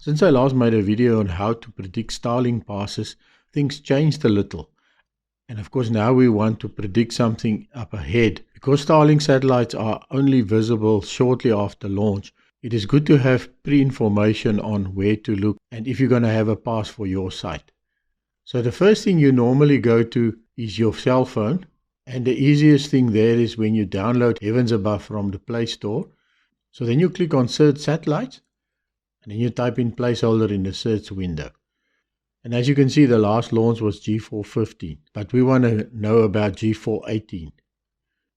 Since I last made a video on how to predict Starlink passes, things changed a little. And of course now we want to predict something up ahead. Because Starlink satellites are only visible shortly after launch, it is good to have pre-information on where to look and if you're going to have a pass for your site. So the first thing you normally go to is your cell phone. And the easiest thing there is when you download Heavens Above from the Play Store. So then you click on Search Satellites. And then you type in placeholder in the search window. And as you can see, the last launch was G415, but we want to know about G418.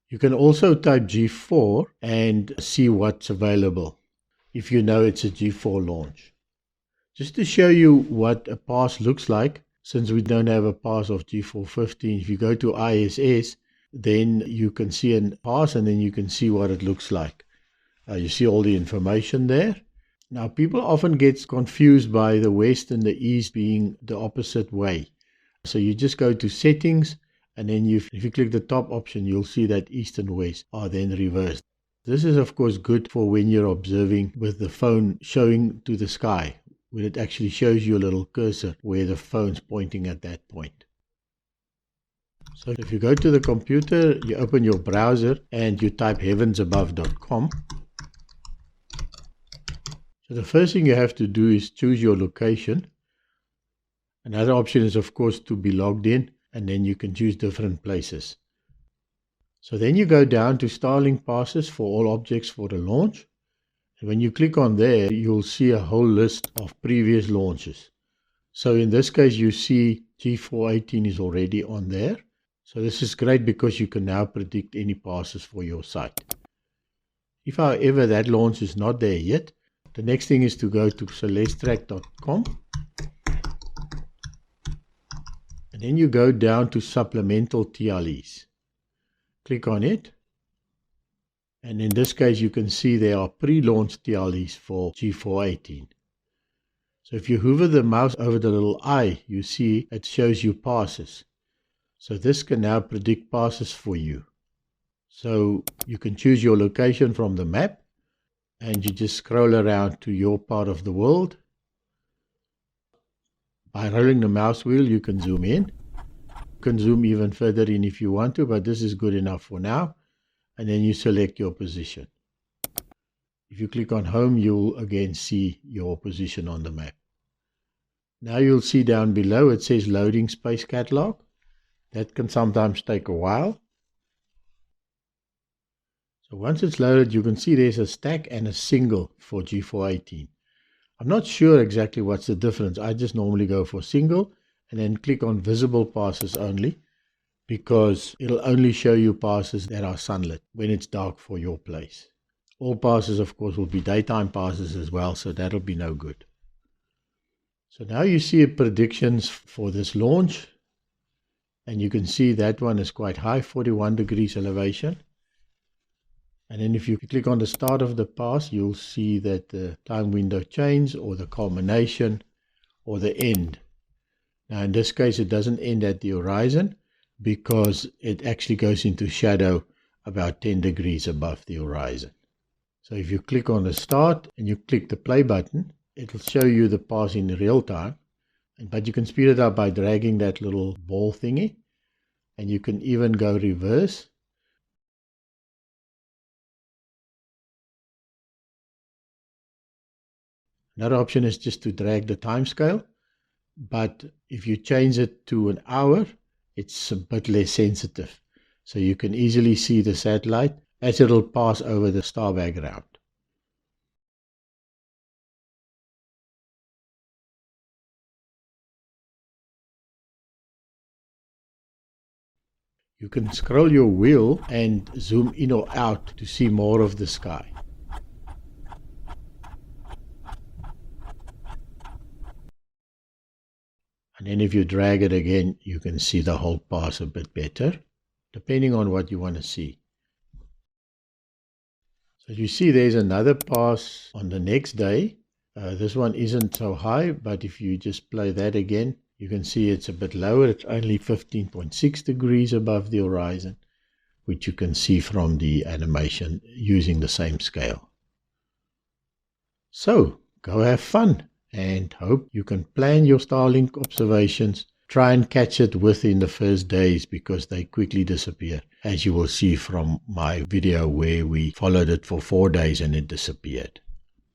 You can also type G4 and see what's available if you know it's a G4 launch. Just to show you what a pass looks like, since we don't have a pass of G415, if you go to ISS, then you can see a pass and then you can see what it looks like. You see all the information there. Now, people often get confused by the west and the east being the opposite way. So you just go to settings, and then if you click the top option, you'll see that east and west are then reversed. This is, of course, good for when you're observing with the phone showing to the sky, when it actually shows you a little cursor where the phone's pointing at that point. So if you go to the computer, you open your browser, and you type heavensabove.com. So the first thing you have to do is choose your location. Another option is, of course, to be logged in, and then you can choose different places. So then you go down to Starlink passes for all objects for the launch. And when you click on there, you'll see a whole list of previous launches. So in this case, you see G418 is already on there. So this is great because you can now predict any passes for your site. If, however, that launch is not there yet, the next thing is to go to CelesTrak.com, and then you go down to supplemental TLEs. Click on it, and in this case you can see there are pre-launch TLEs for G418. So if you hover the mouse over the little eye, you see it shows you passes. So this can now predict passes for you. So you can choose your location from the map, and you just scroll around to your part of the world. By rolling the mouse wheel, you can zoom in. You can zoom even further in if you want to, but this is good enough for now. And then you select your position. If you click on home, you'll again see your position on the map. Now you'll see down below it says loading space catalog. That can sometimes take a while. So once it's loaded, you can see there's a stack and a single for G418. I'm not sure exactly what's the difference. I just normally go for single and then click on visible passes only, because it'll only show you passes that are sunlit when it's dark for your place. All passes, of course, will be daytime passes as well, so that'll be no good. So now you see predictions for this launch, and you can see that one is quite high, 41 degrees elevation. And then if you click on the start of the pass, you'll see that the time window change, or the culmination, or the end. Now in this case, it doesn't end at the horizon because it actually goes into shadow about 10 degrees above the horizon. So if you click on the start and you click the play button, it'll show you the pass in real time. But you can speed it up by dragging that little ball thingy, and you can even go reverse. Another option is just to drag the time scale, but if you change it to an hour, it's a bit less sensitive. So you can easily see the satellite as it'll pass over the star background. You can scroll your wheel and zoom in or out to see more of the sky. And then if you drag it again, you can see the whole pass a bit better, depending on what you want to see. So you see there's another pass on the next day. This one isn't so high, but if you just play that again, you can see it's a bit lower. It's only 15.6 degrees above the horizon, which you can see from the animation using the same scale. So go have fun and hope you can plan your Starlink observations. Try and catch it within the first days because they quickly disappear, as you will see from my video where we followed it for 4 days and it disappeared.